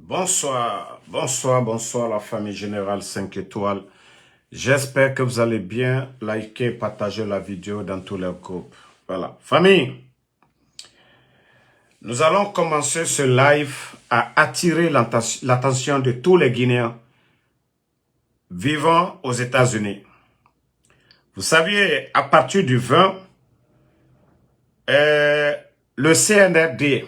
Bonsoir la famille Générale 5 étoiles. J'espère que vous allez bien. Likez, partagez la vidéo dans tous les groupes. Voilà. Famille, nous allons commencer ce live à attirer l'attention de tous les Guinéens vivant aux États-Unis. Vous saviez, à partir du 20, le CNRD,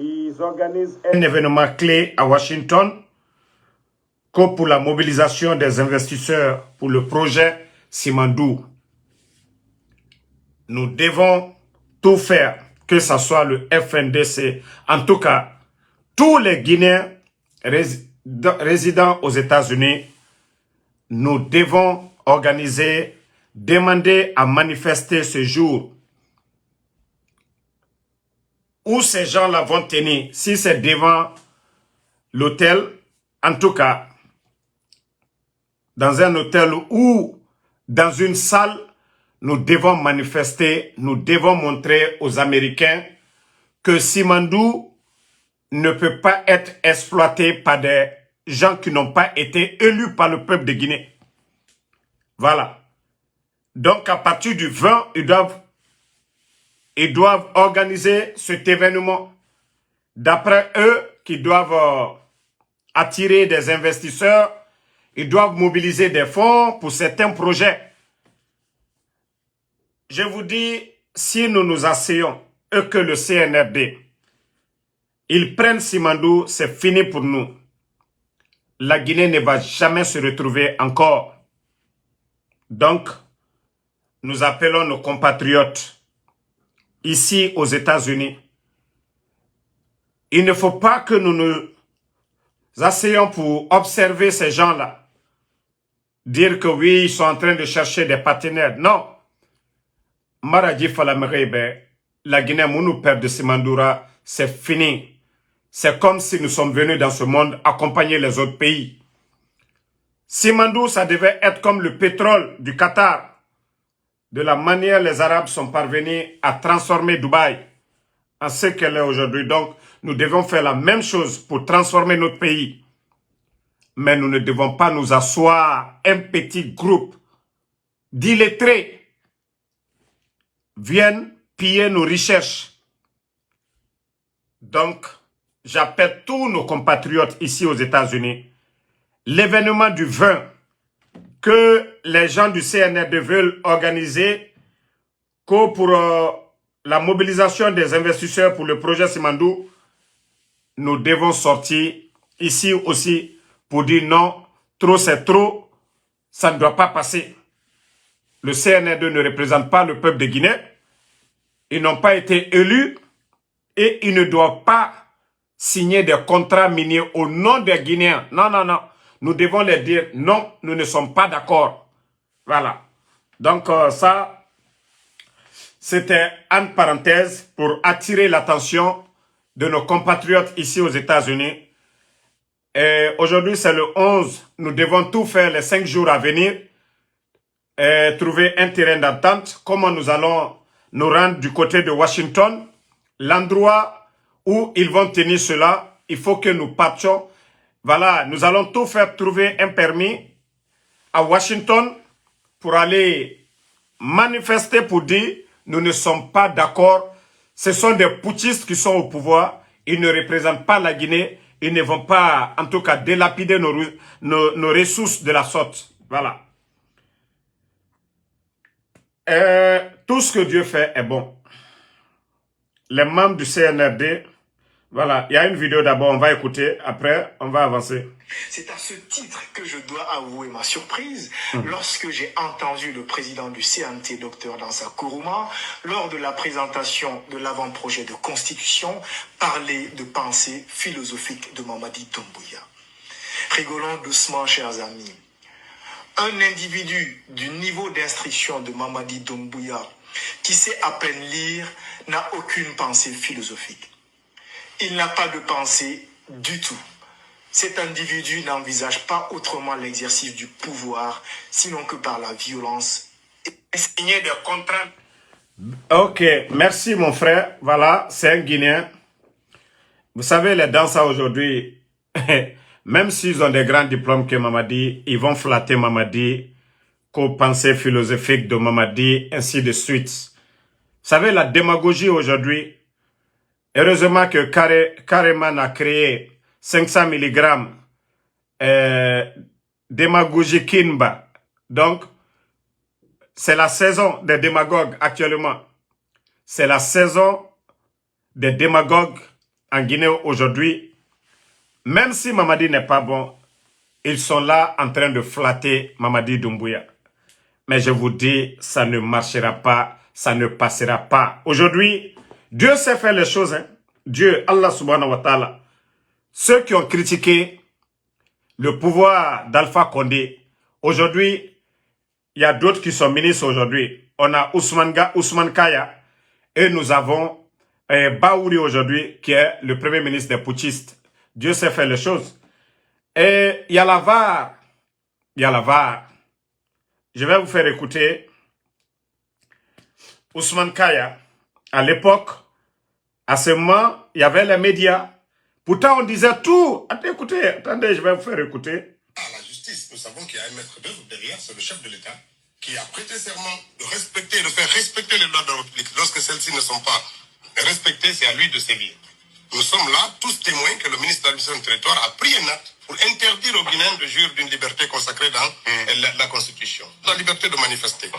ils organisent un événement clé à Washington pour la mobilisation des investisseurs pour le projet Simandou. Nous devons tout faire, que ce soit le FNDC, en tout cas, tous les Guinéens résidant aux États-Unis, nous devons organiser, demander à manifester ce jour. Où ces gens-là vont tenir, si c'est devant l'hôtel, en tout cas, dans un hôtel ou dans une salle, nous devons manifester, nous devons montrer aux Américains que Simandou ne peut pas être exploité par des gens qui n'ont pas été élus par le peuple de Guinée. Voilà. Donc à partir du 20, ils doivent organiser cet événement. D'après eux, qui doivent attirer des investisseurs, ils doivent mobiliser des fonds pour certains projets. Je vous dis, si nous nous asseyons et que le CNRD, ils prennent Simandou, c'est fini pour nous. La Guinée ne va jamais se retrouver encore. Donc, nous appelons nos compatriotes ici aux États-Unis. Il ne faut pas que nous nous asseyons pour observer ces gens-là. Dire que oui, ils sont en train de chercher des partenaires. Non. Maradji Falamerebe, la Guinée, nous perd de Simandoura, c'est fini. C'est comme si nous sommes venus dans ce monde accompagner les autres pays. Simandou, ça devait être comme le pétrole du Qatar. De la manière les Arabes sont parvenus à transformer Dubaï en ce qu'elle est aujourd'hui. Donc, nous devons faire la même chose pour transformer notre pays. Mais nous ne devons pas nous asseoir un petit groupe d'illettrés viennent piller nos richesses. Donc, j'appelle tous nos compatriotes ici aux États-Unis. L'événement du 20 que les gens du CNRD veulent organiser pour la mobilisation des investisseurs pour le projet Simandou, nous devons sortir ici aussi pour dire non, trop c'est trop, ça ne doit pas passer. Le CNRD ne représente pas le peuple de Guinée. Ils n'ont pas été élus et ils ne doivent pas signer des contrats miniers au nom des Guinéens. Non, non, non. Nous devons leur dire non, nous ne sommes pas d'accord. Voilà. Donc ça, c'était une parenthèse pour attirer l'attention de nos compatriotes ici aux États-Unis. Aujourd'hui, c'est le 11. Nous devons tout faire les 5 jours à venir. Trouver un terrain d'entente. Comment nous allons nous rendre du côté de Washington. L'endroit où ils vont tenir cela, il faut que nous partions. Voilà, nous allons tout faire trouver un permis à Washington pour aller manifester pour dire nous ne sommes pas d'accord. Ce sont des putschistes qui sont au pouvoir. Ils ne représentent pas la Guinée. Ils ne vont pas, en tout cas, délapider nos ressources de la sorte. Voilà. Tout ce que Dieu fait est bon. Les membres du CNRD, voilà, il y a une vidéo d'abord, on va écouter, après on va avancer. C'est à ce titre que je dois avouer ma surprise lorsque j'ai entendu le président du CNT, Dr Dansa Kourouma, lors de la présentation de l'avant-projet de constitution, parler de pensée philosophique de Mamadi Doumbouya. Rigolons doucement, chers amis. Un individu du niveau d'instruction de Mamadi Doumbouya, qui sait à peine lire, n'a aucune pensée philosophique. Il n'a pas de pensée du tout. Cet individu n'envisage pas autrement l'exercice du pouvoir, sinon que par la violence et signer des contraintes. Ok, merci mon frère. Voilà, c'est un Guinéen. Vous savez, les danseurs aujourd'hui, même s'ils ont des grands diplômes que Mamadi, ils vont flatter Mamadi, qu'aux pensées philosophiques de Mamadi, ainsi de suite. Vous savez, la démagogie aujourd'hui, heureusement que Kareman a créé 500 mg démagogie Kinba. Donc, c'est la saison des démagogues actuellement. C'est la saison des démagogues en Guinée aujourd'hui. Même si Mamadi n'est pas bon, ils sont là en train de flatter Mamadi Doumbouya. Mais je vous dis, ça ne marchera pas, ça ne passera pas. Aujourd'hui, Dieu sait faire les choses. Hein? Dieu, Allah subhanahu wa ta'ala. Ceux qui ont critiqué le pouvoir d'Alpha Condé, aujourd'hui, il y a d'autres qui sont ministres aujourd'hui. On a Ousmane Kaya et nous avons Baouri aujourd'hui, qui est le premier ministre des putschistes. Dieu sait faire les choses. Et il y a la VAR. Il y a la VAR. Je vais vous faire écouter Ousmane Kaya. À l'époque, à ce moment, il y avait les médias. Pourtant, on disait tout. Écoutez, attendez, je vais vous faire écouter. À la justice, nous savons qu'il y a un maître d'œuvre derrière, c'est le chef de l'État, qui a prêté serment de respecter, de faire respecter les lois de la République. Lorsque celles-ci ne sont pas respectées, c'est à lui de sévir. Nous sommes là, tous témoins, que le ministre de l'administration du territoire a pris un acte pour interdire aux Guinéens de jouir d'une liberté consacrée dans la Constitution. La liberté de manifester.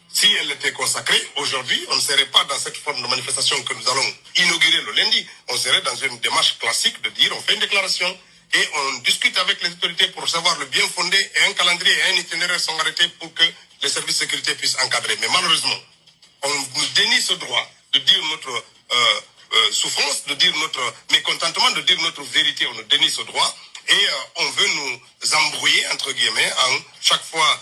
Si elle était consacrée, aujourd'hui, on ne serait pas dans cette forme de manifestation que nous allons inaugurer le lundi. On serait dans une démarche classique de dire, on fait une déclaration et on discute avec les autorités pour savoir le bien fondé, et un calendrier et un itinéraire sont arrêtés pour que les services de sécurité puissent encadrer. Mais malheureusement, on nous dénie ce droit de dire notre souffrance, de dire notre mécontentement, de dire notre vérité. On nous dénie ce droit et on veut nous embrouiller, entre guillemets, en chaque fois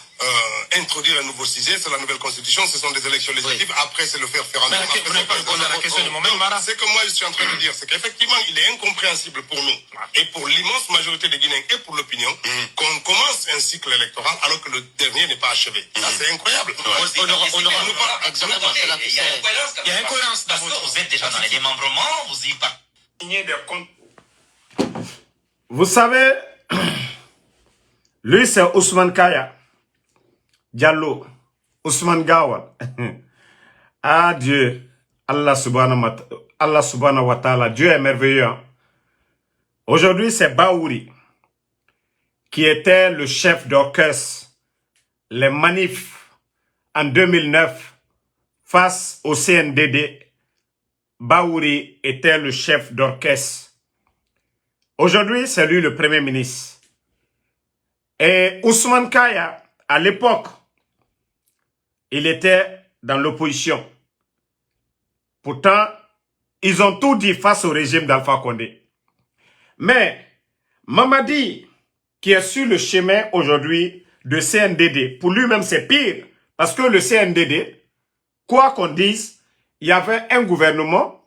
introduire un nouveau sujet. C'est la nouvelle constitution, ce sont des élections législatives. Oui. Après, c'est le faire en mais vous n'avez pas répondu à la question du moment, Mara. Ce que moi, je suis en train de dire, c'est qu'effectivement, il est incompréhensible pour nous et pour l'immense majorité des Guinéens et pour l'opinion qu'on commence un cycle électoral alors que le dernier n'est pas achevé. Ça, c'est incroyable. Il y a incohérence dans votre... Vous êtes déjà dans les démembrements, vous y participez. Vous savez, lui c'est Ousmane Kaya, Diallo, Ousmane Gawal. Ah Dieu, Allah subhanahu wa ta'ala, Dieu est merveilleux. Aujourd'hui c'est Baouri, qui était le chef d'orchestre, les manifs en 2009 face au CNDD. Baouri était le chef d'orchestre. Aujourd'hui, c'est lui le premier ministre. Et Ousmane Kaya, à l'époque, il était dans l'opposition. Pourtant, ils ont tout dit face au régime d'Alpha Condé. Mais Mamadi, qui est sur le chemin aujourd'hui de CNDD, pour lui-même c'est pire. Parce que le CNDD, quoi qu'on dise, il y avait un gouvernement,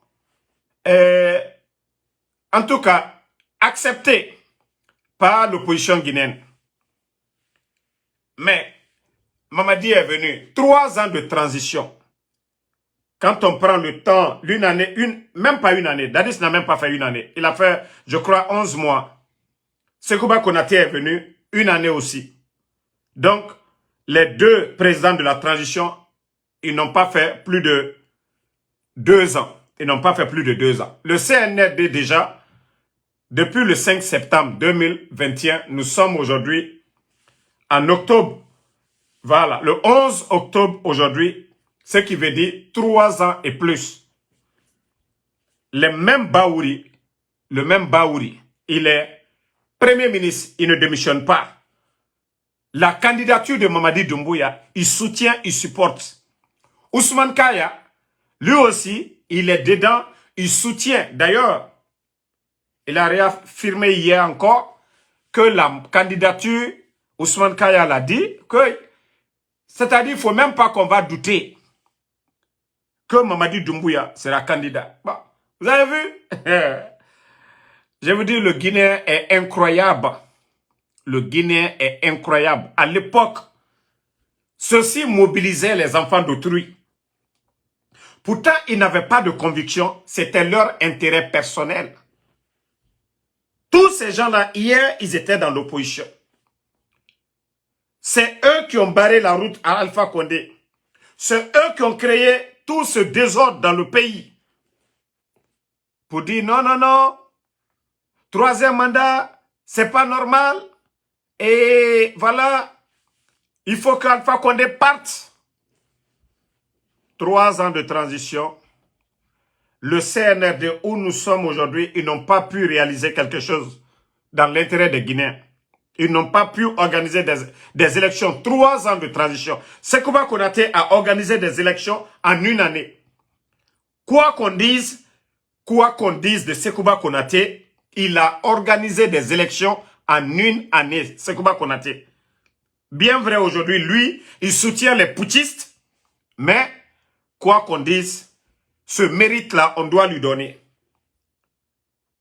en tout cas, accepté par l'opposition guinéenne. Mais Mamadi est venu 3 ans de transition. Quand on prend le temps, même pas une année, Dadis n'a même pas fait une année. Il a fait, je crois, 11 mois. Sekouba Konaté est venu 1 année aussi. Donc, les 2 présidents de la transition, ils n'ont pas fait plus de 2 ans. Ils n'ont pas fait plus de 2 ans. Le CNRD déjà, depuis le 5 septembre 2021, nous sommes aujourd'hui en octobre. Voilà, le 11 octobre aujourd'hui, ce qui veut dire 3 ans et plus. Le même Baouri, il est premier ministre, il ne démissionne pas. La candidature de Mamadi Doumbouya, il soutient, il supporte. Ousmane Kaya, lui aussi, il est dedans, il soutient. D'ailleurs, il a réaffirmé hier encore que la candidature, Ousmane Kaya l'a dit, que c'est-à-dire qu'il ne faut même pas qu'on va douter que Mamadi Doumbouya sera candidat. Bon, vous avez vu? Je vous dis, le Guinéen est incroyable. Le Guinéen est incroyable. À l'époque, ceux-ci mobilisaient les enfants d'autrui. Pourtant, ils n'avaient pas de conviction, c'était leur intérêt personnel. Tous ces gens-là, hier, ils étaient dans l'opposition. C'est eux qui ont barré la route à Alpha Condé. C'est eux qui ont créé tout ce désordre dans le pays. Pour dire non, non, non, troisième mandat, c'est pas normal. Et voilà, il faut qu'Alpha Condé parte. 3 ans de transition. Le CNRD où nous sommes aujourd'hui, ils n'ont pas pu réaliser quelque chose dans l'intérêt des Guinéens. Ils n'ont pas pu organiser des élections. 3 ans de transition. Sekouba Konaté a organisé des élections en 1 année. Quoi qu'on dise de Sekouba Konaté, il a organisé des élections en 1 année. Sekouba Konaté. Bien vrai aujourd'hui, lui, il soutient les putschistes, mais quoi qu'on dise, ce mérite-là, on doit lui donner.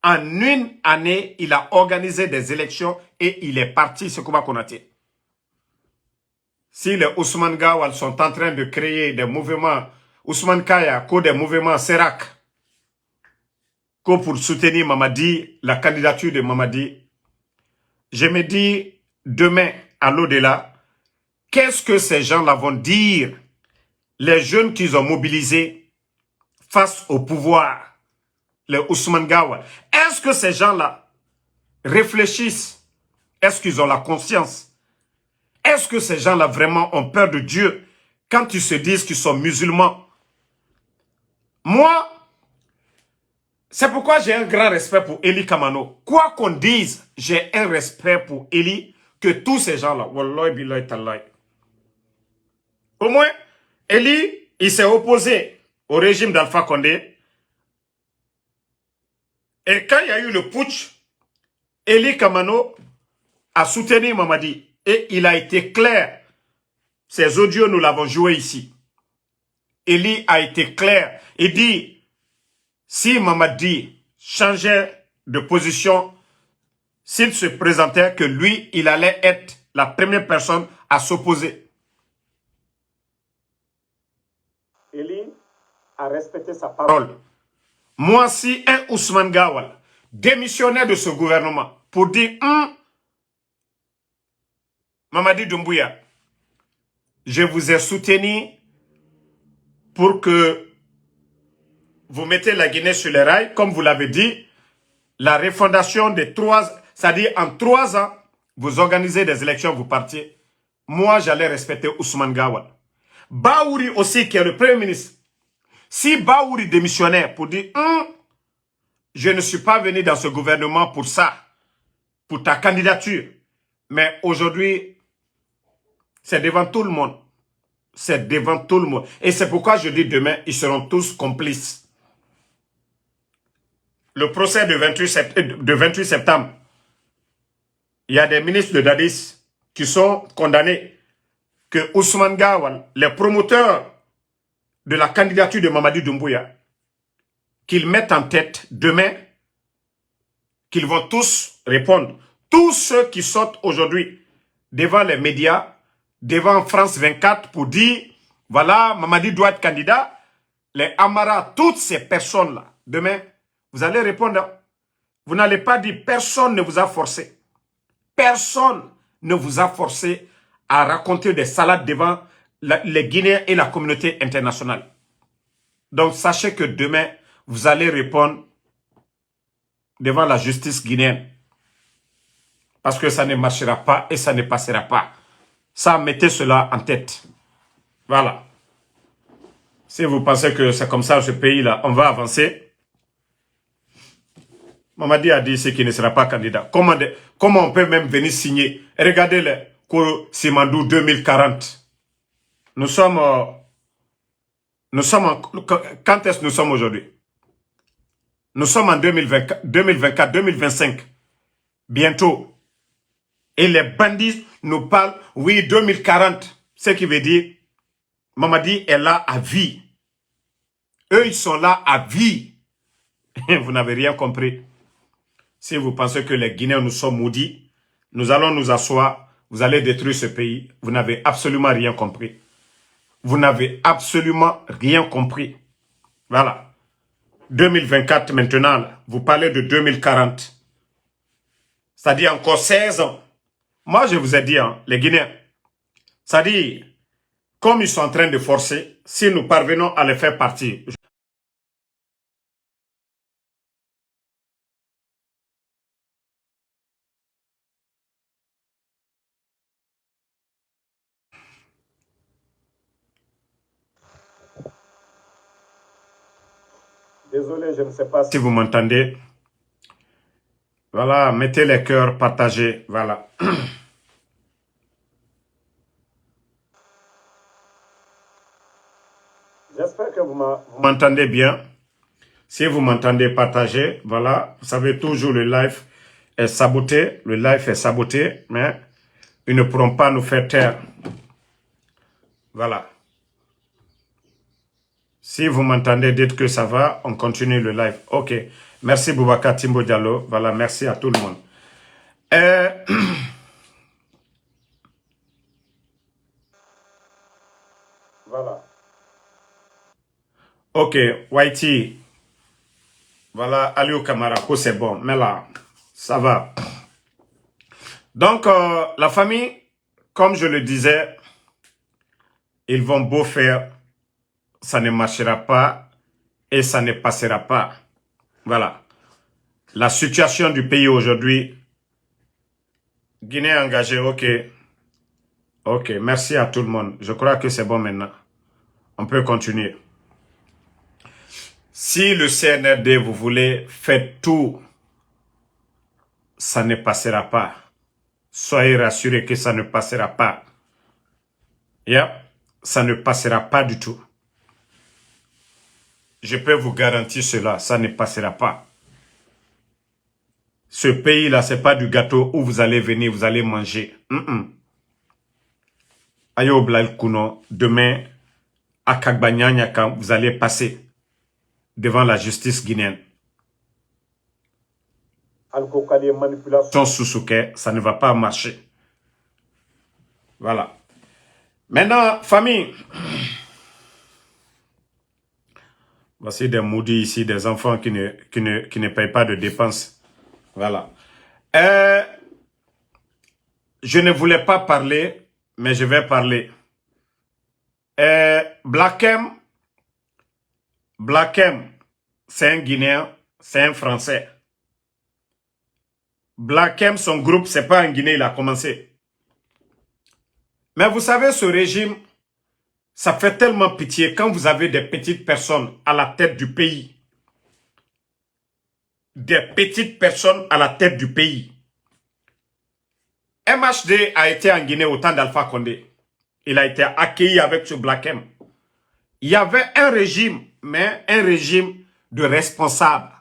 En 1 année, il a organisé des élections et il est parti, Sekouba Konaté. Si les Ousmane Gawal sont en train de créer des mouvements, Ousmane Kaya, des mouvements Serak, pour soutenir Mamadi, la candidature de Mamadi, je me dis, demain, à l'au-delà, qu'est-ce que ces gens-là vont dire, les jeunes qu'ils ont mobilisés, face au pouvoir, les Ousmane Gawal. Est-ce que ces gens-là réfléchissent? Est-ce qu'ils ont la conscience? Est-ce que ces gens-là vraiment ont peur de Dieu quand ils se disent qu'ils sont musulmans? Moi, c'est pourquoi j'ai un grand respect pour Eli Kamano. Quoi qu'on dise, j'ai un respect pour Eli que tous ces gens-là. Wallahi billahi tallahi. Au moins, Eli, il s'est opposé au régime d'Alpha Condé. Et quand il y a eu le putsch, Eli Kamano a soutenu Mamadi. Et il a été clair. Ces audios, nous l'avons joué ici. Eli a été clair. Il dit, si Mamadi changeait de position, s'il se présentait, que lui, il allait être la première personne à s'opposer. Eli a respecté sa parole. Moi, si un Ousmane Gawal démissionnait de ce gouvernement pour dire Mamadi Doumbouya, je vous ai soutenu pour que vous mettez la Guinée sur les rails, comme vous l'avez dit, la refondation des 3, c'est-à-dire en 3 ans, vous organisez des élections, vous partiez. Moi, j'allais respecter Ousmane Gawal. Baouri aussi, qui est le Premier ministre. Si Baouri démissionnait pour dire je ne suis pas venu dans ce gouvernement pour ça, pour ta candidature. Mais aujourd'hui, c'est devant tout le monde. C'est devant tout le monde. Et c'est pourquoi je dis demain, ils seront tous complices. Le procès de 28 septembre, il y a des ministres de Dadis qui sont condamnés. Que Ousmane Gawal, les promoteurs de la candidature de Mamadi Doumbouya, qu'ils mettent en tête demain, qu'ils vont tous répondre. Tous ceux qui sortent aujourd'hui devant les médias, devant France 24 pour dire, voilà, Mamadi doit être candidat, les Amara, toutes ces personnes-là, demain, vous allez répondre. Vous n'allez pas dire, personne ne vous a forcé. Personne ne vous a forcé à raconter des salades devant les Guinéens et la communauté internationale. Donc, sachez que demain, vous allez répondre devant la justice guinéenne. Parce que ça ne marchera pas et ça ne passera pas. Ça, mettez cela en tête. Voilà. Si vous pensez que c'est comme ça, ce pays-là, on va avancer. Mamadi a dit ici qu'il ne sera pas candidat. Comment on peut même venir signer? Regardez le Koro Simandou 2040. Nous sommes quand est-ce que nous sommes aujourd'hui? Nous sommes en 2024, 2025. Bientôt. Et les bandits nous parlent, oui, 2040. Ce qui veut dire, Mamadi est là à vie. Eux, ils sont là à vie. Vous n'avez rien compris. Si vous pensez que les Guinéens nous sont maudits, nous allons nous asseoir, vous allez détruire ce pays. Vous n'avez absolument rien compris. Vous n'avez absolument rien compris. Voilà. 2024 maintenant, là, vous parlez de 2040. C'est-à-dire encore 16 ans. Moi, je vous ai dit, hein, les Guinéens, c'est-à-dire, comme ils sont en train de forcer, si nous parvenons à les faire partir. Désolé, je ne sais pas si vous m'entendez. Voilà, mettez les cœurs, partagez, voilà. J'espère que vous m'entendez bien. Si vous m'entendez, partagez. Voilà, vous savez, toujours le live est saboté. Le live est saboté, mais ils ne pourront pas nous faire taire. Voilà. Si vous m'entendez, dites que ça va, on continue le live. Ok. Merci Boubacar Timbo Diallo. Voilà, merci à tout le monde. Voilà. Ok, Whitey. Voilà, Aliou Kamara, c'est bon. Mais là, ça va. Donc, la famille, comme je le disais, ils vont beau faire, ça ne marchera pas et ça ne passera pas. Voilà. La situation du pays aujourd'hui, Guinée engagée, ok. Ok, merci à tout le monde. Je crois que c'est bon maintenant. On peut continuer. Si le CNRD, vous voulez, faites tout, ça ne passera pas. Soyez rassurés que ça ne passera pas. Yeah, ça ne passera pas du tout. Je peux vous garantir cela, ça ne passera pas. Ce pays-là, ce n'est pas du gâteau où vous allez venir, vous allez manger. Ayo Blal Kouno, demain, à Kagbanyanyaka, vous allez passer devant la justice guinéenne. Al-Kokali manipulation Sousouké, ça ne va pas marcher. Voilà. Maintenant, famille. Voici des maudits ici, des enfants qui ne payent pas de dépenses. Voilà. Je ne voulais pas parler, mais je vais parler. Black M, c'est un Guinéen, c'est un Français. Black M, son groupe, c'est pas en Guinée, il a commencé. Mais vous savez, ce régime, ça fait tellement pitié quand vous avez des petites personnes à la tête du pays. Des petites personnes à la tête du pays. MHD a été en Guinée au temps d'Alpha Condé. Il a été accueilli avec ce Black M. Il y avait un régime, mais un régime de responsables.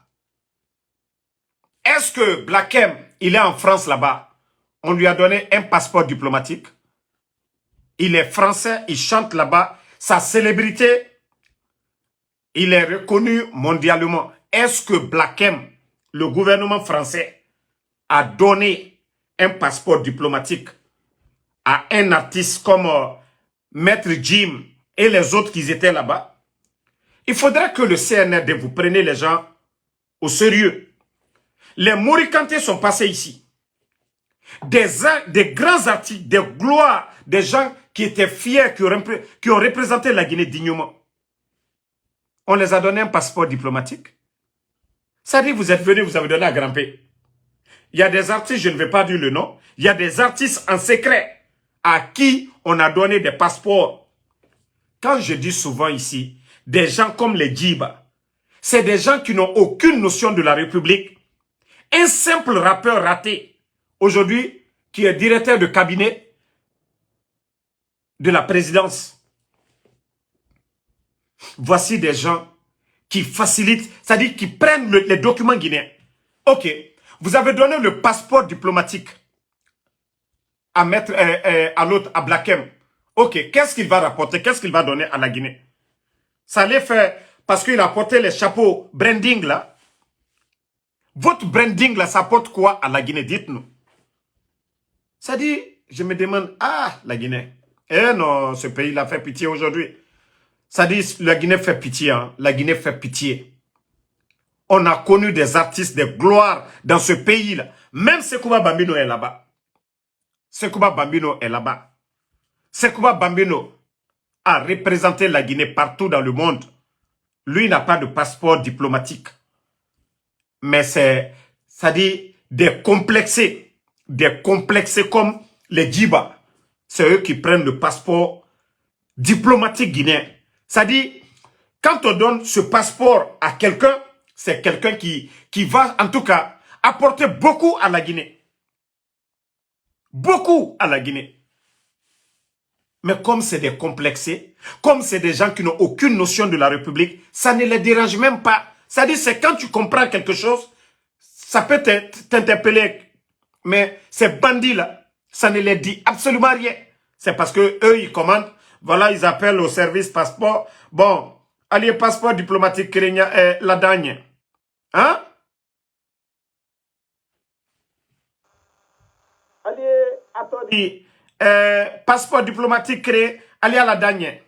Est-ce que Black M, il est en France là-bas? On lui a donné un passeport diplomatique. Il est français, il chante là-bas. Sa célébrité, il est reconnu mondialement. Est-ce que Black M, le gouvernement français, a donné un passeport diplomatique à un artiste comme Maître Jim et les autres qui étaient là-bas? Il faudrait que le CNRD, vous preniez les gens au sérieux. Les Morikanté sont passés ici. Des grands artistes, des gloires, des gens qui étaient fiers, qui ont représenté la Guinée dignement. On les a donné un passeport diplomatique. Ça dit, vous êtes venus, vous avez donné à grimper. Il y a des artistes, je ne vais pas dire le nom, il y a des artistes en secret à qui on a donné des passeports. Quand je dis souvent ici, des gens comme les Djiba, c'est des gens qui n'ont aucune notion de la République. Un simple rappeur raté, aujourd'hui, qui est directeur de cabinet de la présidence. Voici des gens qui facilitent, c'est-à-dire qui prennent les documents guinéens. Ok, vous avez donné le passeport diplomatique à l'autre, à Black M. Ok, qu'est-ce qu'il va rapporter? Qu'est-ce qu'il va donner à la Guinée? Ça allait faire, parce qu'il a porté les chapeaux branding là. Votre branding là, ça apporte quoi à la Guinée? Dites-nous. Ça dit, je me demande, ah, la Guinée. Eh non, ce pays-là fait pitié aujourd'hui. Ça dit, la Guinée fait pitié, hein. La Guinée fait pitié. On a connu des artistes de gloire dans ce pays-là. Même Sekouba Bambino est là-bas. Sekouba Bambino est là-bas. Sekouba Bambino a représenté la Guinée partout dans le monde. Lui n'a pas de passeport diplomatique. Mais ça dit des complexés comme les Djiba. C'est eux qui prennent le passeport diplomatique guinéen. Ça dit, quand on donne ce passeport à quelqu'un, c'est quelqu'un qui va en tout cas apporter beaucoup à la Guinée. Beaucoup à la Guinée. Mais comme c'est des complexés, comme c'est des gens qui n'ont aucune notion de la République, ça ne les dérange même pas. Ça dit, c'est quand tu comprends quelque chose, ça peut t'interpeller. Mais ces bandits-là, ça ne les dit absolument rien. C'est parce que eux, ils commandent. Voilà, ils appellent au service passeport. Bon, allez, passeport diplomatique kérénien, la dernière. Hein? Allez, attendez. Passeport diplomatique créé, allez à la dernière.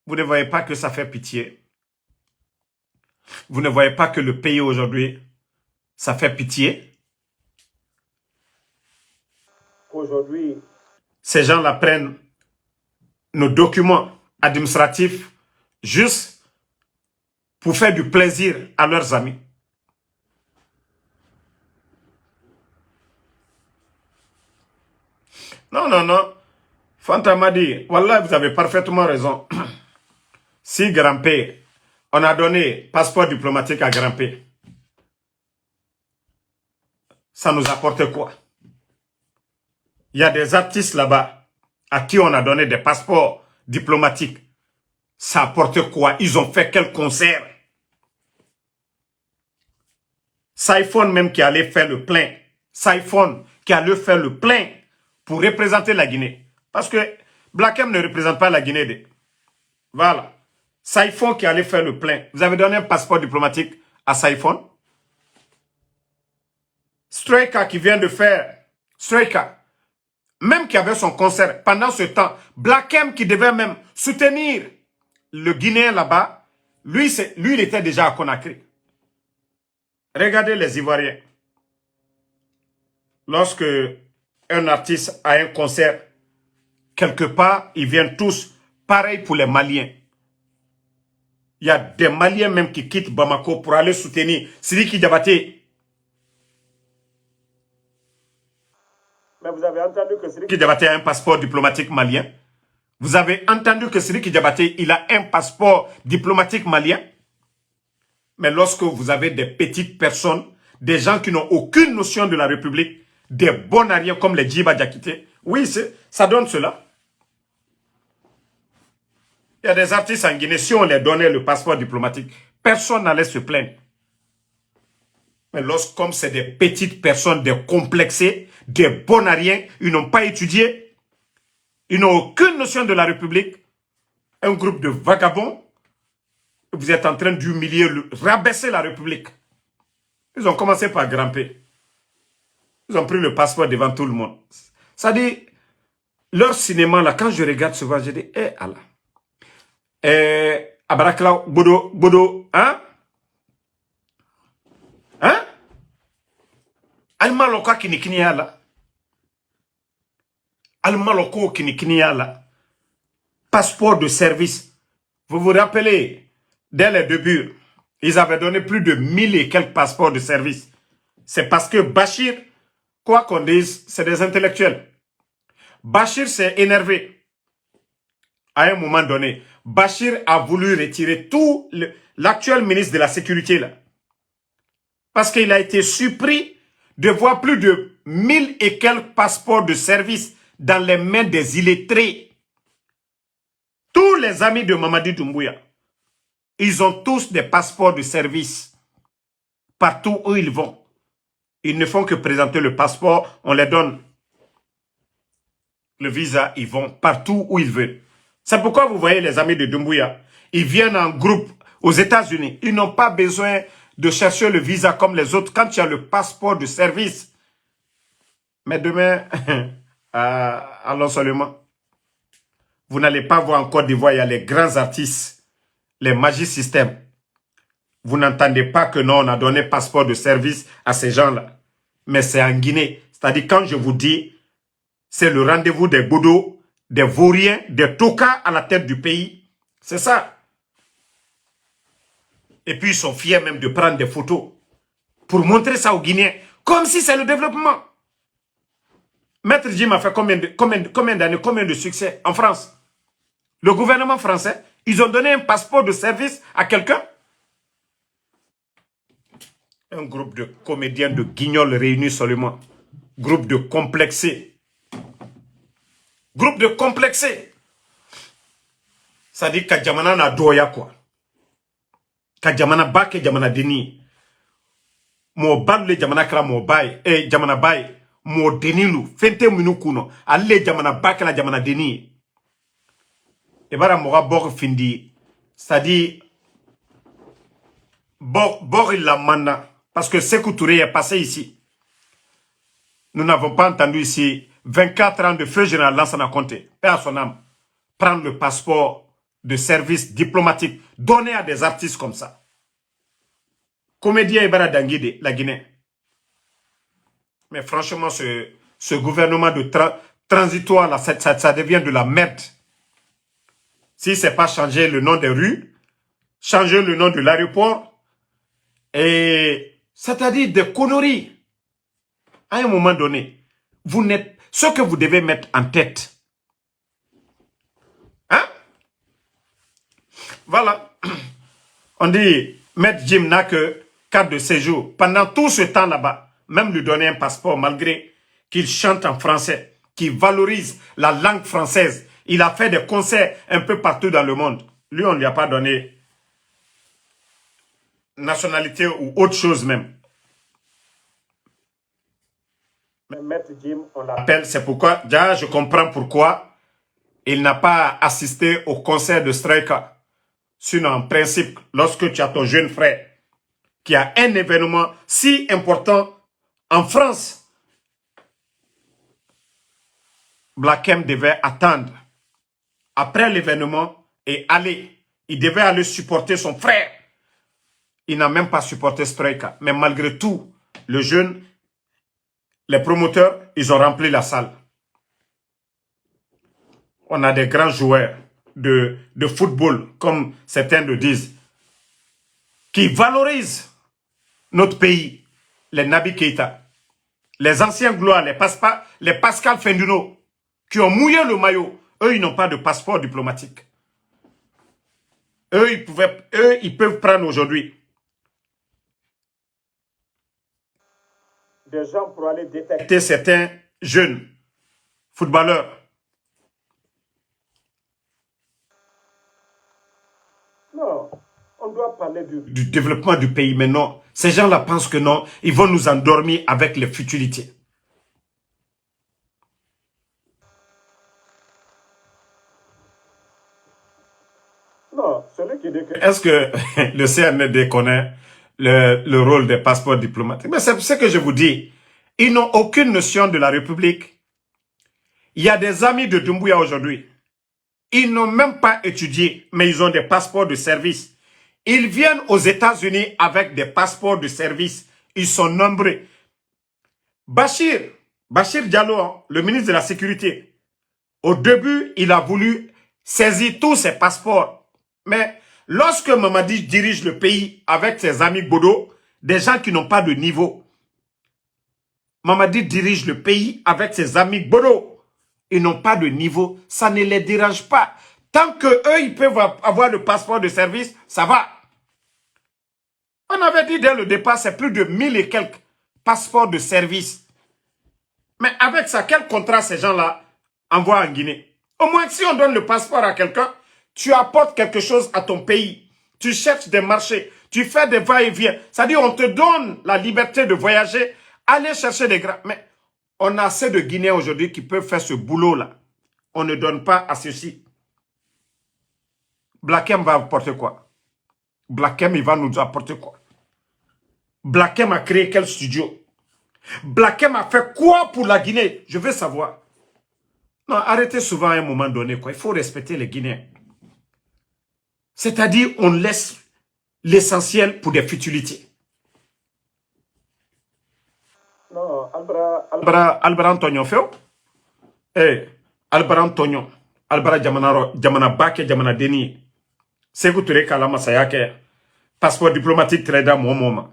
Vous ne voyez pas que ça fait pitié. Vous ne voyez pas que le pays aujourd'hui, ça fait pitié. Aujourd'hui, ces gens-là prennent nos documents administratifs juste pour faire du plaisir à leurs amis. Non, non, non. Fanta m'a dit, voilà, vous avez parfaitement raison. Si Grand-Père, on a donné passeport diplomatique à Grand-Père, ça nous apporte quoi? Il y a des artistes là-bas à qui on a donné des passeports diplomatiques. Ça apporte quoi? Ils ont fait quel concert? Saïphone même qui allait faire le plein. Saïphone qui allait faire le plein pour représenter la Guinée. Parce que Black M ne représente pas la Guinée. Voilà. Saïphone qui allait faire le plein. Vous avez donné un passeport diplomatique à Saïphone? Streka qui vient de faire. Streka. Même qui avait son concert pendant ce temps. Black M qui devait même soutenir le Guinéen là-bas. Lui, il était déjà à Conakry. Regardez les Ivoiriens. Lorsque un artiste a un concert, quelque part, ils viennent tous. Pareil pour les Maliens. Il y a des Maliens même qui quittent Bamako pour aller soutenir Sidiki Diabaté. Mais vous avez entendu que Sidiki Diabaté a un passeport diplomatique malien? Vous avez entendu que Sidiki Diabaté, il a un passeport diplomatique malien? Mais lorsque vous avez des petites personnes, des gens qui n'ont aucune notion de la République, des bonariens comme les Djiba Diakité, oui, ça donne cela. Il y a des artistes en Guinée, si on leur donnait le passeport diplomatique, personne n'allait se plaindre. Mais comme c'est des petites personnes, des complexés, des bonariens, ils n'ont pas étudié, ils n'ont aucune notion de la République, un groupe de vagabonds, vous êtes en train d'humilier, rabaisser la République. Ils ont commencé par grimper. Ils ont pris le passeport devant tout le monde. Ça dit, leur cinéma, là, quand je regarde souvent, je dis, eh Allah. Abarakla, Bodo, hein? Hein? Almaloko kinikiniala. Almaloko kinikiniala. Passeport de service. Vous vous rappelez, dès les débuts, ils avaient donné plus de 1000 et quelques passeports de service. C'est parce que Bachir, quoi qu'on dise, c'est des intellectuels. Bachir s'est énervé. À un moment donné, Bachir a voulu retirer tout l'actuel ministre de la Sécurité là. Parce qu'il a été surpris de voir plus de 1000 et quelques passeports de service dans les mains des illettrés. Tous les amis de Mamadi Doumbouya, ils ont tous des passeports de service. Partout où ils vont. Ils ne font que présenter le passeport, on les donne le visa, ils vont partout où ils veulent. C'est pourquoi vous voyez les amis de Doumbouya, ils viennent en groupe aux États-Unis. Ils n'ont pas besoin de chercher le visa comme les autres quand il y a le passeport de service. Mais demain, allons seulement. Vous n'allez pas voir en Côte d'Ivoire, il y a les grands artistes, les Magic System. vous n'entendez pas que non, on a donné passeport de service à ces gens-là. Mais c'est en Guinée. C'est-à-dire, quand je vous dis, c'est le rendez-vous des Bodo, des Vauriens, des Tokas à la tête du pays. C'est ça. Et puis, ils sont fiers même de prendre des photos pour montrer ça aux Guinéens, comme si c'est le développement. Maître Jim a fait combien d'années, combien de succès en France? Le gouvernement français, ils ont donné un passeport de service à quelqu'un. Un groupe de comédiens de guignols réunis seulement. Groupe de complexés. Groupe de complexés. Ça dit que Djamana na doya quoi. Ka Djamana bake Djamana deni. Mo balle Djamana kra mo bay. Djamana bay. Mo denilu. Fente minu kuno. Alle Djamana bake la Djamana deni. Et bara moga bor findi. Ça dit. Bor il la mana. Parce que Sékou Touré est passé ici. Nous n'avons pas entendu ici 24 ans de feu général Lansana Conté, paix à son âme, prendre le passeport de service diplomatique donné à des artistes comme ça. Comédien Ibara Danguide, la Guinée. Mais franchement, ce gouvernement de transitoire, là, ça devient de la merde. Si ce n'est pas changer le nom des rues, changer le nom de l'aéroport, et c'est-à-dire des conneries. À un moment donné, vous n'êtes ce que vous devez mettre en tête. Hein? Voilà. On dit, Maître Jim n'a que 4 de séjour. Pendant tout ce temps là-bas, même lui donner un passeport, malgré qu'il chante en français, qu'il valorise la langue française. Il a fait des concerts un peu partout dans le monde. Lui, on ne lui a pas donné nationalité ou autre chose même. Mais Maître Jim, on l'appelle, c'est pourquoi, déjà, je comprends pourquoi il n'a pas assisté au concert de Striker. Sinon, en principe, lorsque tu as ton jeune frère qui a un événement si important en France, Black M devait attendre après l'événement et aller. Il devait aller supporter son frère. Il n'a même pas supporté Striker. Mais malgré tout, le jeune, les promoteurs, ils ont rempli la salle. On a des grands joueurs de football, comme certains le disent, qui valorisent notre pays. Les Naby Keïta, les anciens gloires, les Pascal Fenduno, qui ont mouillé le maillot. Eux, ils n'ont pas de passeport diplomatique. Eux, ils peuvent prendre aujourd'hui des gens pour aller détecter certains jeunes footballeurs. Non, on doit parler du développement du pays, mais non. Ces gens-là pensent que non, ils vont nous endormir avec les futilités. Non, celui qui dit que... Est-ce que le CND connaît le rôle des passeports diplomatiques? Mais c'est ce que je vous dis. Ils n'ont aucune notion de la République. Il y a des amis de Doumbouya aujourd'hui. Ils n'ont même pas étudié, mais ils ont des passeports de service. Ils viennent aux États-Unis avec des passeports de service. Ils sont nombreux. Bachir Diallo, le ministre de la Sécurité, au début, il a voulu saisir tous ses passeports. Mais lorsque Mamadi dirige le pays avec ses amis Bodo, des gens qui n'ont pas de niveau, Mamadi dirige le pays avec ses amis Bodo, ils n'ont pas de niveau, ça ne les dérange pas. Tant qu'eux, ils peuvent avoir le passeport de service, ça va. On avait dit dès le départ, c'est plus de 1000 et quelques passeports de service. Mais avec ça, quel contrat ces gens-là envoient en Guinée? Au moins, si on donne le passeport à quelqu'un, tu apportes quelque chose à ton pays. Tu cherches des marchés. Tu fais des va-et-vient. C'est-à-dire, on te donne la liberté de voyager, aller chercher des gras. Mais on a assez de Guinéens aujourd'hui qui peuvent faire ce boulot-là. On ne donne pas à ceux-ci. Black M va apporter quoi? Black M, il va nous apporter quoi? Black M a créé quel studio? Black M a fait quoi pour la Guinée? Je veux savoir. Non, arrêtez souvent à un moment donné, quoi. Il faut respecter les Guinéens. C'est-à-dire, on laisse l'essentiel pour des futilités. Non, Albra Antonio Feo. Albra Antonio. Albra Jamana Bake, Jamana Deni. Sekou Touré Kalama Sayake. Passeport diplomatique Treda Momoma.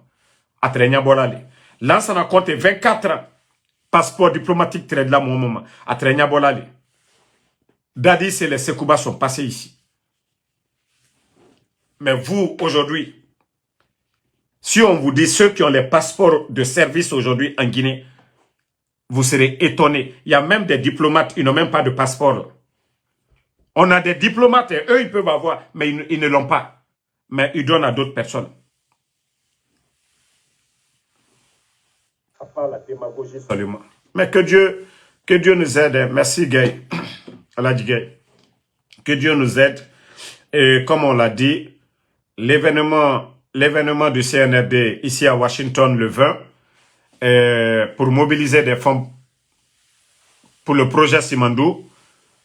Atrenya Bolali. Là, ça a compté 24 ans. Passeport diplomatique Treda Momoma. Atrenya Bolali. Dadi, c'est les Sekouba sont passés ici. Mais vous, aujourd'hui, si on vous dit ceux qui ont les passeports de service aujourd'hui en Guinée, vous serez étonnés. Il y a même des diplomates, ils n'ont même pas de passeport. On a des diplomates, et eux, ils peuvent avoir, mais ils ne l'ont pas. Mais ils donnent à d'autres personnes. À part la démagogie seulement. Mais que Dieu nous aide. Merci, Gay. Allah dit Gay. Que Dieu nous aide. Et comme on l'a dit, l'événement du CNRD ici à Washington le 20, pour mobiliser des fonds pour le projet Simandou,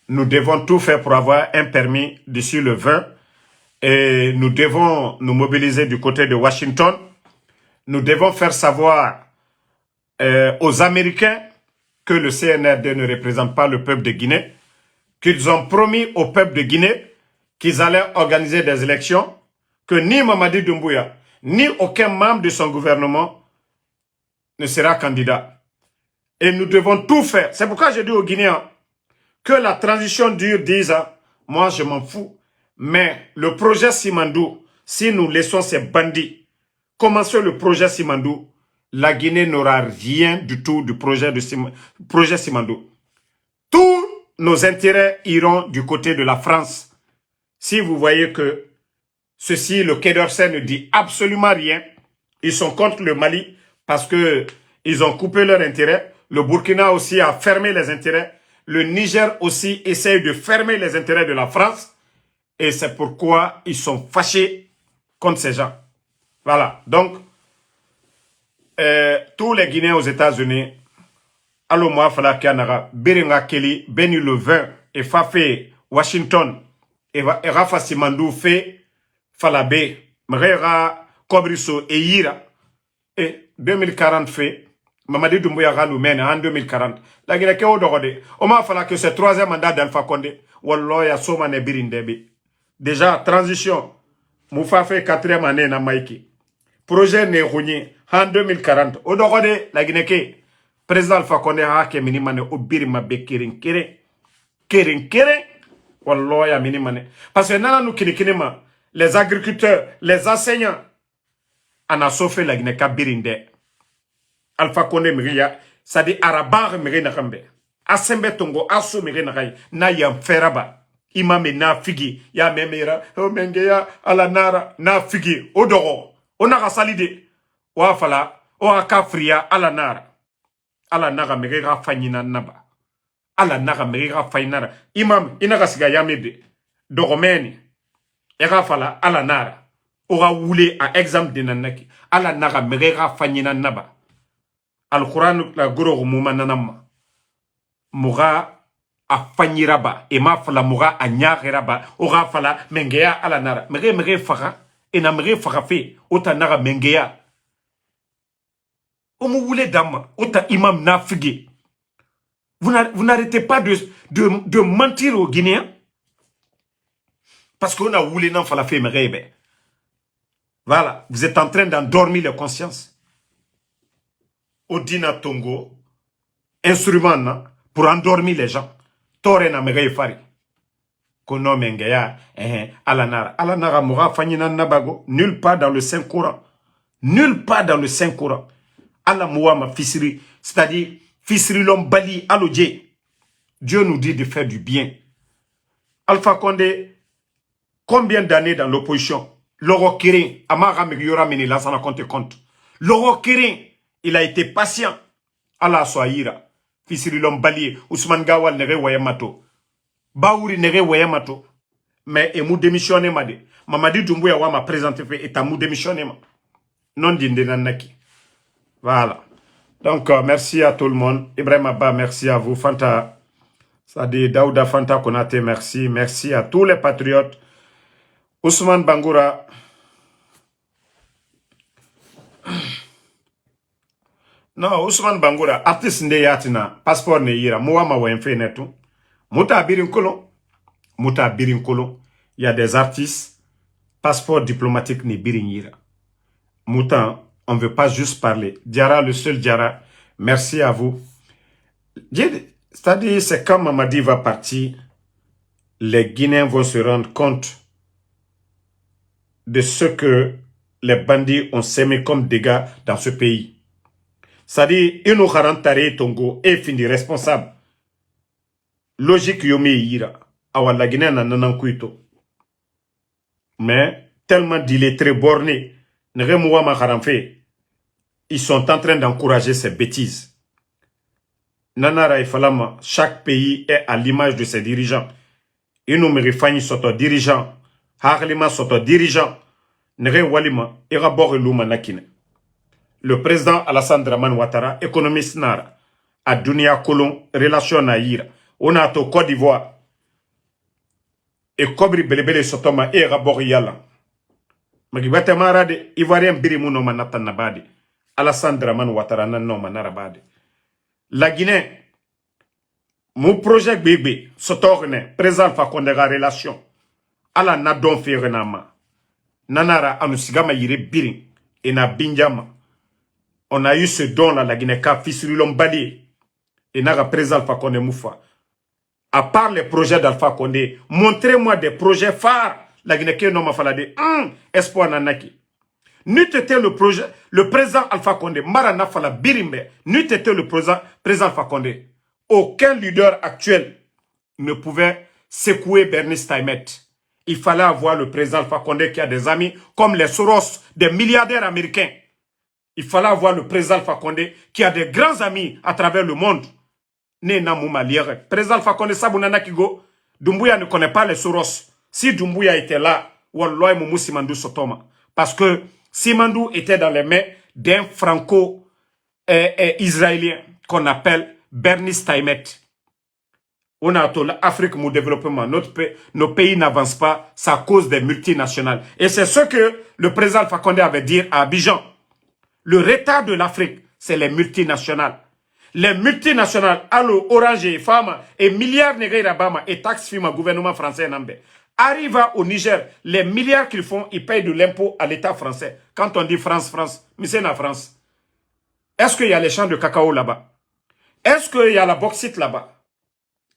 nous devons tout faire pour avoir un permis d'ici le 20 et nous devons nous mobiliser du côté de Washington. Nous devons faire savoir aux Américains que le CNRD ne représente pas le peuple de Guinée, qu'ils ont promis au peuple de Guinée qu'ils allaient organiser des élections, que ni Mamadi Doumbouya, ni aucun membre de son gouvernement ne sera candidat. Et nous devons tout faire. C'est pourquoi j'ai dit aux Guinéens que la transition dure 10 ans. Moi, je m'en fous. Mais le projet Simandou, si nous laissons ces bandits commencer le projet Simandou, la Guinée n'aura rien du tout du projet Simandou. Tous nos intérêts iront du côté de la France. Si vous voyez que ceci, le Quai d'Orsay ne dit absolument rien, ils sont contre le Mali parce que ils ont coupé leurs intérêts. Le Burkina aussi a fermé les intérêts. Le Niger aussi essaye de fermer les intérêts de la France. Et c'est pourquoi ils sont fâchés contre ces gens. Voilà. Donc, tous les Guinéens aux États-Unis, allo moi fala kianara, Beringa Kelly, Beni le 20, et Fafé, Washington, et Rafa Simandou fait Falabé, Mrera, Kobriso et Yira, et 2040 fait, Mamadi Doumbouya nous mène en 2040. La Guinée Kéo Dorode, on m'a fallu que ce troisième mandat d'Alpha Condé, Walloya Somane Birindebe. Déjà, transition, Moufa fait 4e année na Maïki. Projet Nérouni, en 2040. Au Dorode, la Guinée Ké, président Alpha Condé a ke minimane au Birima Bekirin Kere, Walloya minimane. Parce que nana nous kinikinima, les agriculteurs, les enseignants, on a sauvé la Guinée Birinde. Alpha Condé Miria, ça dit Arabar Mirina Rambe. Asembe Tongo, Asso Mirina Ray, na yam feraba. Imame na figi, ya memera, o mengeya, ala nara, na figi, odoro. Onara salide, o afala, o akafria, ala nara. Ala nara mirira fanyina naba. Ala nara mirira faynara. Imam, inara siga yamede. Doromeni. Era fala, ala nara. Ora wule a exemple de nanaki. Ala nara mirira fanyina naba. Al-Quran la goro muma nanama. Moura a fanyiraba. E ma fala moura a nyareba. Ora fala mengeya ala nara. Mere fara. E na mere fara fe. Ota nara mengeya. Omu wule dama. Ota imam na figi. Vous n'arrêtez pas de mentir aux Guinéens. Parce qu'on a voulu n'en fala fe merebe. Voilà. Vous êtes en train d'endormir les consciences. Odina Tongo, instrument pour endormir les gens. Tore na merei fari. Kono mengeya, alanara. Alanara moura fanyina nabago. Nulle part dans le Saint-Coran. Nulle part dans le Saint-Coran. Ala mouama fisri. C'est-à-dire, fisri l'homme bali alodje. Dieu nous dit de faire du bien. Alpha Condé, combien d'années dans l'opposition? Loro Kirin, Amara Miriora Menila, ça n'a compte. Loro Kirin, il a été patient. Allah Soaïra. Fisiri Lombali, Ousmane Gawal nere wayamato. Baouri nere wayamato. Mais il m'a démissionné, made. Mamadi Doumbouya m'a présenté fait et m'a démissionné. Non d'indenanaki. Voilà. Donc, merci à tout le monde. Ibrahim Abba, merci à vous. Fanta, Sadi Daouda Fanta Konate, merci. Merci à tous les patriotes. Ousmane Bangoura. Non, Ousmane Bangoura, artiste nde yatina, passeport ne yira, mouama wa enfe netou. Mouta birin kolon. Mouta birin kolon. Il y a des artistes, passeport diplomatique ne birin yira. Mouta, on ne veut pas juste parler. Diara, le seul Diara, merci à vous. C'est-à-dire, c'est quand Mamadi va partir, les Guinéens vont se rendre compte de ce que les bandits ont sémé comme dégâts dans ce pays. C'est-à-dire, ils nous garantiraient Tongo et fini responsable. Logique yomi ira. Awa la Guinée nan kuito. Mais, tellement dilettrés, bornés, ils sont en train d'encourager ces bêtises. Nanara et Falama, chaque pays est à l'image de ses dirigeants. Ils nous méritent soto dirigeants. Harlima soto dirigeants. Nere walima, ira boreluma nakine. Le président Alassane Dramane Ouattara, économiste nara, à Dunia Kolon, relation naïra, on a au Côte d'Ivoire, et Kobri Belebele Sotoma, et Rabori Yala. Magibate Marade, Ivoirien Birimuno Manata Nabadi, Alassane Dramane Ouattara non Manarabadi. La Guinée, mon projet bébé, Sotorne, président Fakondera relation, ala Nadon Ferenama, Nanara Anusigama Yire Birin, et na Binjama. On a eu ce don-là, la Guinée, qu'a fissuré Bali. Et n'a président Alpha Condé Moufa. À part les projets d'Alpha Condé, montrez-moi des projets phares. La Guinée, qui n'a pas dit, espoir nanaki. N'eût été le projet, le président Alpha Condé, Marana Fala Birimbe, n'eût été le président Alpha Condé. Aucun leader actuel ne pouvait secouer Bernice Taimet. Il fallait avoir le président Alpha Condé qui a des amis comme les Soros, des milliardaires américains. Il fallait avoir le président Alpha Condé qui a des grands amis à travers le monde. Président Alpha Condé, Sabunana Kigo, Doumbouya ne connaît pas les Soros. Si Doumbouya était là, Walloy Moumou Simandou Sotoma. Parce que Simandou était dans les mains d'un franco-israélien qu'on appelle Bernice Taimet. On a l'Afrique, mon développement, nos pays n'avancent pas, c'est à cause des multinationales. Et c'est ce que le président Alpha Condé avait dit à Abidjan. Le retard de l'Afrique, c'est les multinationales. Les multinationales, Allo, Orange et Fama, et milliards Negeirabama et taxes firma gouvernement français Nambe, arrivent au Niger, les milliards qu'ils font, ils payent de l'impôt à l'État français. Quand on dit France, mais c'est la France. Est-ce qu'il y a les champs de cacao là-bas? Est-ce qu'il y a la bauxite là-bas?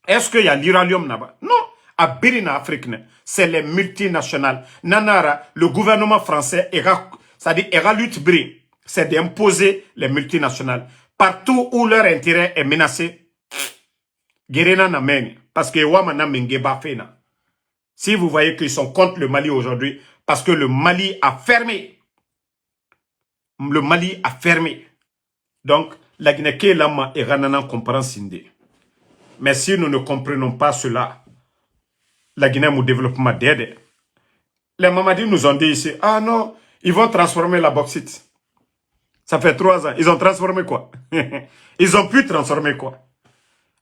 Est-ce qu'il y a l'uranium là-bas? Non. À Birina Afrique, c'est les multinationales. Nanara, le gouvernement français, c'est-à-dire Eralut-Bri, c'est d'imposer les multinationales. Partout où leur intérêt est menacé, Guérena n'amène. Parce que Wamana Mengeba Fena. Si vous voyez qu'ils sont contre le Mali aujourd'hui, parce que le Mali a fermé. Le Mali a fermé. Donc, la Guinée Lama et Ranana comprend Sindé. Mais si nous ne comprenons pas cela, la Guinée au développement d'aide. Les Mamadis nous ont dit ici, ah non, ils vont transformer la bauxite. Ça fait 3 ans. Ils ont transformé quoi? Ils ont pu transformer quoi?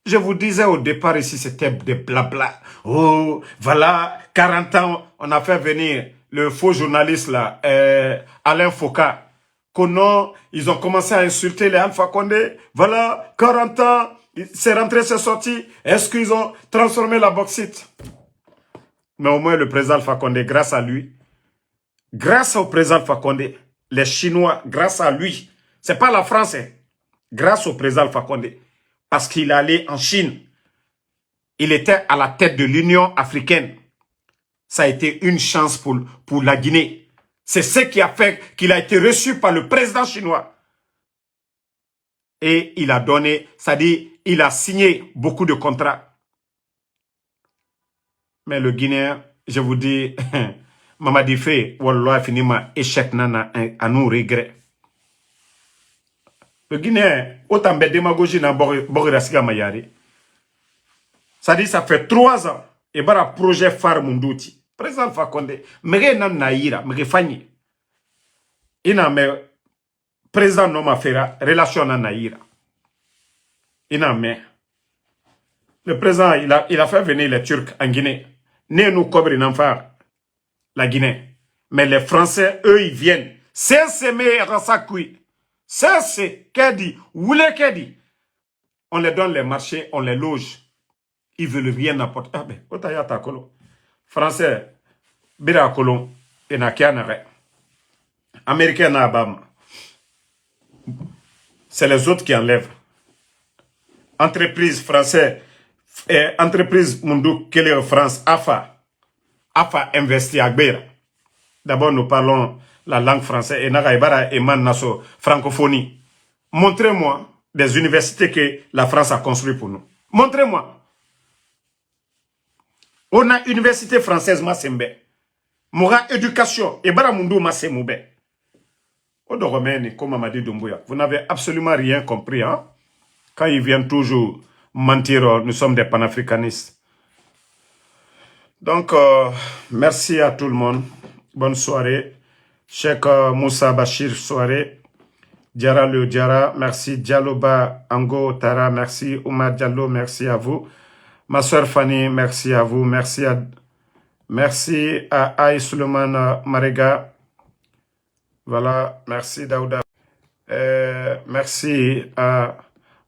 Je vous disais au départ ici, c'était des blabla. Oh, voilà, 40 ans, on a fait venir le faux journaliste là, Alain Foucault. Non, ils ont commencé à insulter les Alpha Condé. Voilà, 40 ans, c'est rentré, c'est sorti. Est-ce qu'ils ont transformé la bauxite? Mais au moins le président Alpha Condé, grâce à lui, grâce au président Alpha Condé, les Chinois, grâce à lui, c'est pas la France, hein, grâce au président Alpha Condé, parce qu'il allait en Chine, il était à la tête de l'Union africaine. Ça a été une chance pour la Guinée. C'est ce qui a fait qu'il a été reçu par le président chinois. Et il a donné, c'est-à-dire, il a signé beaucoup de contrats. Mais le Guinéen, je vous dis, Mamadi fait, Wallah finima échec nana à nous regret. Le Guinéen, autant de démagogie dans Borirasiga Mayari. Ça dit, ça fait 3 ans. Et bara projet phare Mundouti. Président Fakonde, mais nan naïra, mais fanyi. Ina me président Noma Fera, relation na naïra. Ina me. Le président, il a fait venir les Turcs en Guinée. Ne nous cobri n'enfant la Guinée. Mais les Français, eux, ils viennent. C'est semé Rassakui. Ça, c'est Kedi. Oulé Kedi. On les donne les marchés, on les loge. Ils veulent rien apporter. Ah ben, Otaya Takolo. Français, Bira Kolon, et Nakianare. Américain Nabam. C'est les autres qui enlèvent. Entreprise française, entreprise Mundou Keller France, AFA investi à Gbera. D'abord, nous parlons la langue française et Nagaibara et Man Naso, francophonie. Montrez-moi des universités que la France a construites pour nous. Montrez-moi. On a université française Massembe. Mora éducation et bara Mundu Massemoube. Comme m'a dit Doumbouya, vous n'avez absolument rien compris, hein? Quand ils viennent toujours mentir, nous sommes des panafricanistes. Donc, merci à tout le monde. Bonne soirée. Cheikh Moussa Bachir, soirée. Diara le Diara, merci. Dialoba Ango Tara, merci. Oumar Diallo, merci à vous. Ma soeur Fanny, merci à vous. Merci à Aïe Suleiman Marega. Voilà, merci Daouda. Merci à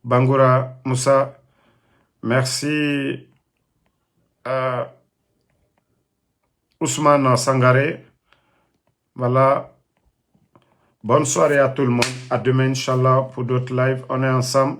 Bangoura Moussa. Merci à Ousmane Sangaré. Voilà. Bonne soirée à tout le monde. À demain, Inch'Allah, pour d'autres lives. On est ensemble.